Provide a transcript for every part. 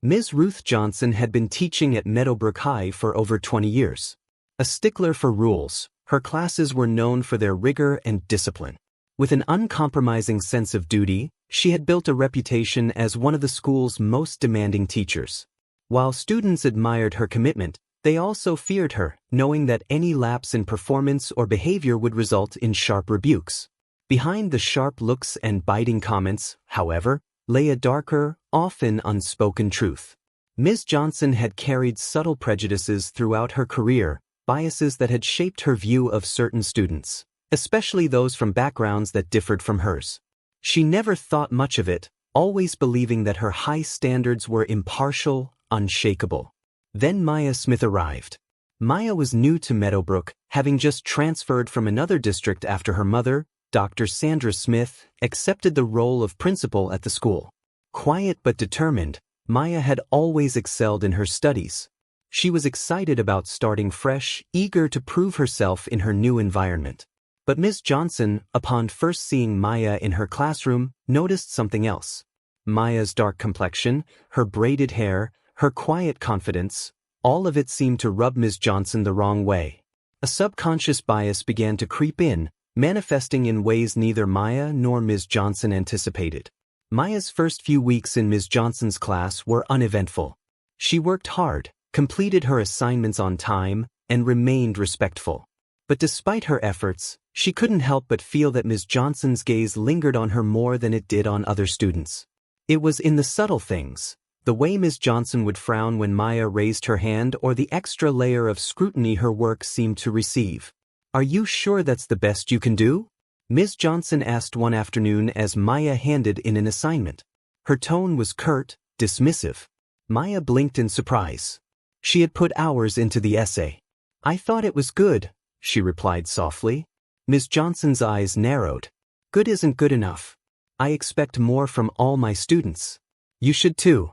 Ms. Ruth Johnson had been teaching at Meadowbrook High for over 20 years. A stickler for rules, her classes were known for their rigor and discipline. With an uncompromising sense of duty, she had built a reputation as one of the school's most demanding teachers. While students admired her commitment, they also feared her, knowing that any lapse in performance or behavior would result in sharp rebukes. Behind the sharp looks and biting comments, however, lay a darker, often unspoken truth. Ms. Johnson had carried subtle prejudices throughout her career, biases that had shaped her view of certain students, especially those from backgrounds that differed from hers. She never thought much of it, always believing that her high standards were impartial, unshakable. Then Maya Smith arrived. Maya was new to Meadowbrook, having just transferred from another district after her mother, Dr. Sandra Smith, accepted the role of principal at the school. Quiet but determined, Maya had always excelled in her studies. She was excited about starting fresh, eager to prove herself in her new environment. But Ms. Johnson, upon first seeing Maya in her classroom, noticed something else. Maya's dark complexion, her braided hair, her quiet confidence, all of it seemed to rub Ms. Johnson the wrong way. A subconscious bias began to creep in, manifesting in ways neither Maya nor Ms. Johnson anticipated. Maya's first few weeks in Ms. Johnson's class were uneventful. She worked hard, completed her assignments on time, and remained respectful. But despite her efforts, she couldn't help but feel that Ms. Johnson's gaze lingered on her more than it did on other students. It was in the subtle things, the way Ms. Johnson would frown when Maya raised her hand or the extra layer of scrutiny her work seemed to receive. "Are you sure that's the best you can do?" Ms. Johnson asked one afternoon as Maya handed in an assignment. Her tone was curt, dismissive. Maya blinked in surprise. She had put hours into the essay. "I thought it was good," she replied softly. Ms. Johnson's eyes narrowed. "Good isn't good enough. I expect more from all my students. You should too."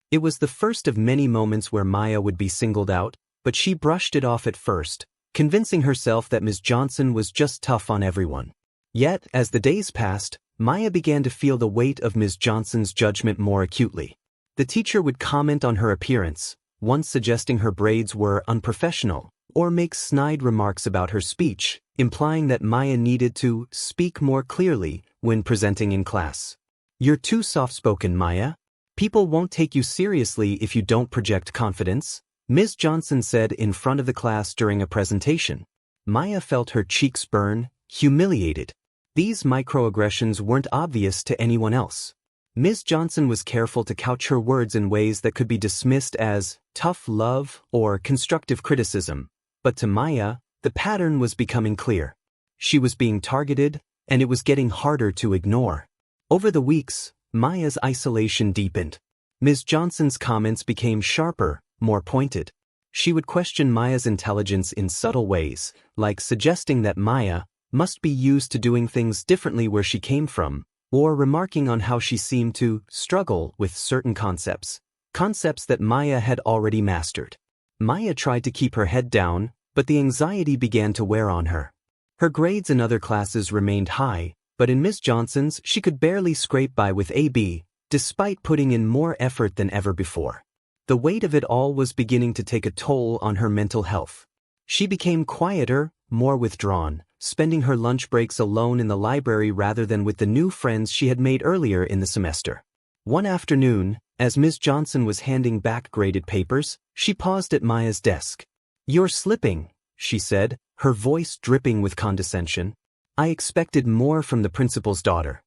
It was the first of many moments where Maya would be singled out, but she brushed it off at first, convincing herself that Ms. Johnson was just tough on everyone. Yet, as the days passed, Maya began to feel the weight of Ms. Johnson's judgment more acutely. The teacher would comment on her appearance, once suggesting her braids were unprofessional, or make snide remarks about her speech, implying that Maya needed to speak more clearly when presenting in class. "You're too soft-spoken, Maya. People won't take you seriously if you don't project confidence," Ms. Johnson said in front of the class during a presentation. Maya felt her cheeks burn, humiliated. These microaggressions weren't obvious to anyone else. Ms. Johnson was careful to couch her words in ways that could be dismissed as tough love or constructive criticism, but to Maya, the pattern was becoming clear. She was being targeted, and it was getting harder to ignore. Over the weeks, Maya's isolation deepened. Ms. Johnson's comments became sharper, more pointed. She would question Maya's intelligence in subtle ways, like suggesting that Maya must be used to doing things differently where she came from, or remarking on how she seemed to struggle with certain concepts that Maya had already mastered. Maya tried to keep her head down, but the anxiety began to wear on her. Her grades in other classes remained high, but in Ms. Johnson's she could barely scrape by with AB, despite putting in more effort than ever before. The weight of it all was beginning to take a toll on her mental health. She became quieter, more withdrawn, spending her lunch breaks alone in the library rather than with the new friends she had made earlier in the semester. One afternoon, as Ms. Johnson was handing back graded papers, she paused at Maya's desk. "You're slipping," she said, her voice dripping with condescension. "I expected more from the principal's daughter."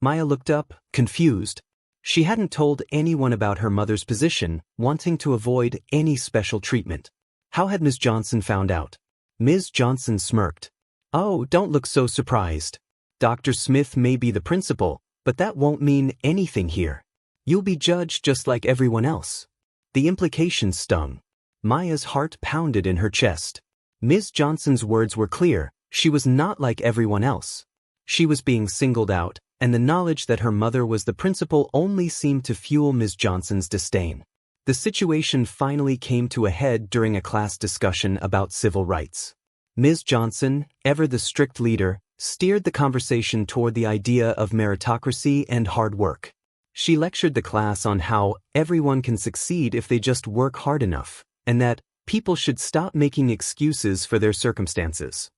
Maya looked up, confused. She hadn't told anyone about her mother's position, wanting to avoid any special treatment. How had Ms. Johnson found out? Ms. Johnson smirked. "Oh, don't look so surprised. Dr. Smith may be the principal, but that won't mean anything here. You'll be judged just like everyone else." The implication stung. Maya's heart pounded in her chest. Ms. Johnson's words were clear. She was not like everyone else. She was being singled out, and the knowledge that her mother was the principal only seemed to fuel Ms. Johnson's disdain. The situation finally came to a head during a class discussion about civil rights. Ms. Johnson, ever the strict leader, steered the conversation toward the idea of meritocracy and hard work. She lectured the class on how everyone can succeed if they just work hard enough, and that people should stop making excuses for their circumstances.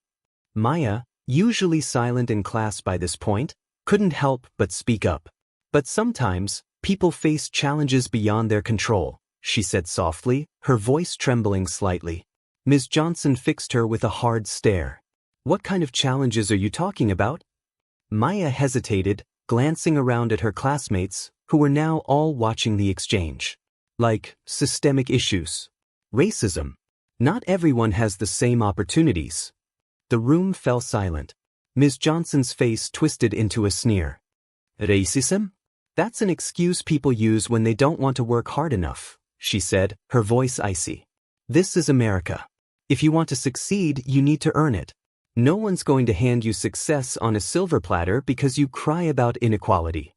Maya, usually silent in class by this point, couldn't help but speak up. But sometimes, people face challenges beyond their control, she said softly, her voice trembling slightly. Ms. Johnson fixed her with a hard stare. What kind of challenges are you talking about? Maya hesitated, glancing around at her classmates, who were now all watching the exchange. Like systemic issues. Racism. Not everyone has the same opportunities. The room fell silent. Ms. Johnson's face twisted into a sneer. Racism? That's an excuse people use when they don't want to work hard enough, she said, her voice icy. This is America. If you want to succeed, you need to earn it. No one's going to hand you success on a silver platter because you cry about inequality.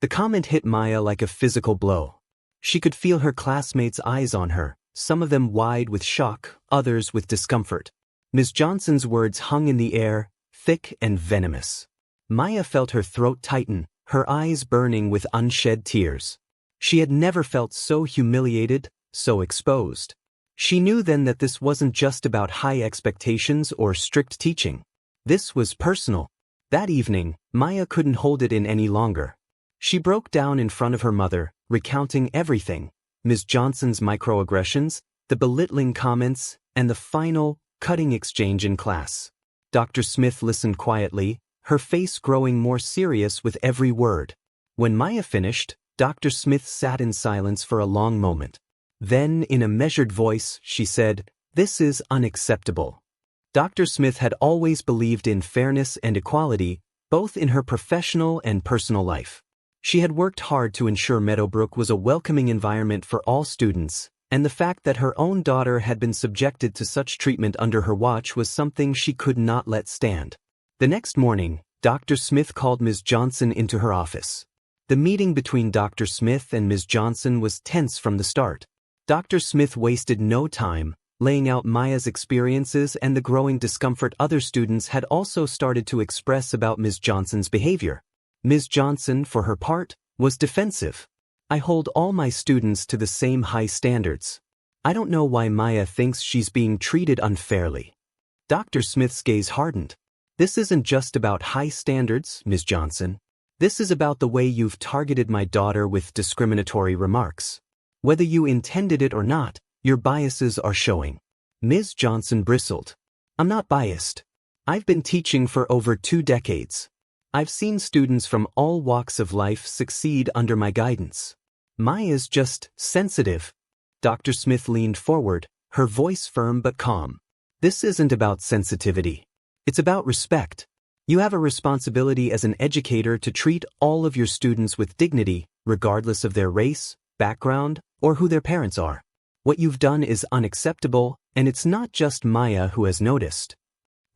The comment hit Maya like a physical blow. She could feel her classmates' eyes on her, some of them wide with shock, others with discomfort. Ms. Johnson's words hung in the air, thick and venomous. Maya felt her throat tighten, her eyes burning with unshed tears. She had never felt so humiliated, so exposed. She knew then that this wasn't just about high expectations or strict teaching. This was personal. That evening, Maya couldn't hold it in any longer. She broke down in front of her mother, recounting everything: Ms. Johnson's microaggressions, the belittling comments, and the final, cutting exchange in class. Dr. Smith listened quietly, her face growing more serious with every word. When Maya finished, Dr. Smith sat in silence for a long moment. Then, in a measured voice, she said, "This is unacceptable." Dr. Smith had always believed in fairness and equality, both in her professional and personal life. She had worked hard to ensure Meadowbrook was a welcoming environment for all students, and the fact that her own daughter had been subjected to such treatment under her watch was something she could not let stand. The next morning, Dr. Smith called Ms. Johnson into her office. The meeting between Dr. Smith and Ms. Johnson was tense from the start. Dr. Smith wasted no time, laying out Maya's experiences and the growing discomfort other students had also started to express about Ms. Johnson's behavior. Ms. Johnson, for her part, was defensive. "I hold all my students to the same high standards. I don't know why Maya thinks she's being treated unfairly." Dr. Smith's gaze hardened. "This isn't just about high standards, Ms. Johnson. This is about the way you've targeted my daughter with discriminatory remarks. Whether you intended it or not, your biases are showing." Ms. Johnson bristled. "I'm not biased. I've been teaching for over 2 decades. I've seen students from all walks of life succeed under my guidance. Maya's just sensitive." Dr. Smith leaned forward, her voice firm but calm. "This isn't about sensitivity. It's about respect. You have a responsibility as an educator to treat all of your students with dignity, regardless of their race, background, or who their parents are. What you've done is unacceptable, and it's not just Maya who has noticed."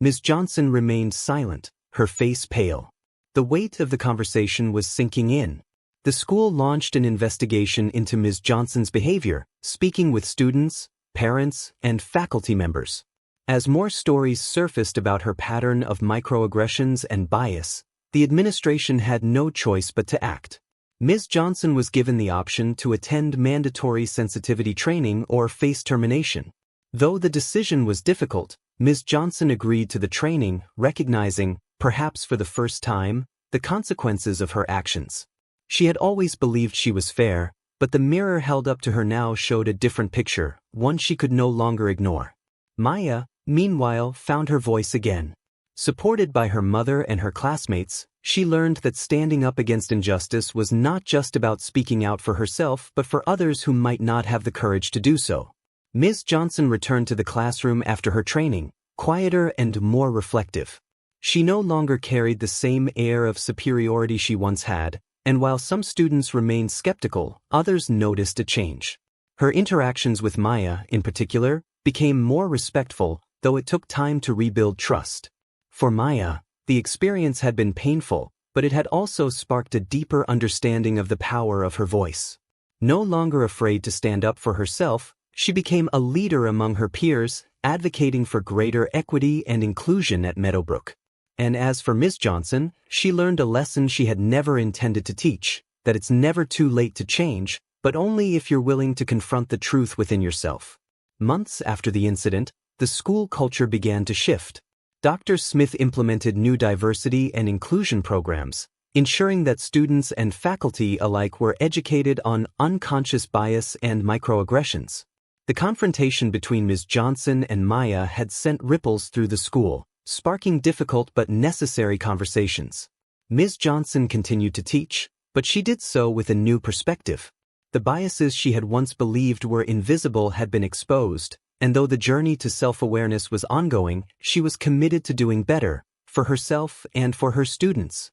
Ms. Johnson remained silent, her face pale. The weight of the conversation was sinking in. The school launched an investigation into Ms. Johnson's behavior, speaking with students, parents, and faculty members. As more stories surfaced about her pattern of microaggressions and bias, the administration had no choice but to act. Ms. Johnson was given the option to attend mandatory sensitivity training or face termination. Though the decision was difficult, Ms. Johnson agreed to the training, recognizing, perhaps for the first time, the consequences of her actions. She had always believed she was fair, but the mirror held up to her now showed a different picture, one she could no longer ignore. Maya, meanwhile, found her voice again. Supported by her mother and her classmates, she learned that standing up against injustice was not just about speaking out for herself but for others who might not have the courage to do so. Ms. Johnson returned to the classroom after her training, quieter and more reflective. She no longer carried the same air of superiority she once had, and while some students remained skeptical, others noticed a change. Her interactions with Maya, in particular, became more respectful, though it took time to rebuild trust. For Maya, the experience had been painful, but it had also sparked a deeper understanding of the power of her voice. No longer afraid to stand up for herself, she became a leader among her peers, advocating for greater equity and inclusion at Meadowbrook. And as for Ms. Johnson, she learned a lesson she had never intended to teach, that it's never too late to change, but only if you're willing to confront the truth within yourself. Months after the incident, the school culture began to shift. Dr. Smith implemented new diversity and inclusion programs, ensuring that students and faculty alike were educated on unconscious bias and microaggressions. The confrontation between Ms. Johnson and Maya had sent ripples through the school, sparking difficult but necessary conversations. Ms. Johnson continued to teach, but she did so with a new perspective. The biases she had once believed were invisible had been exposed, and though the journey to self-awareness was ongoing, she was committed to doing better, for herself and for her students.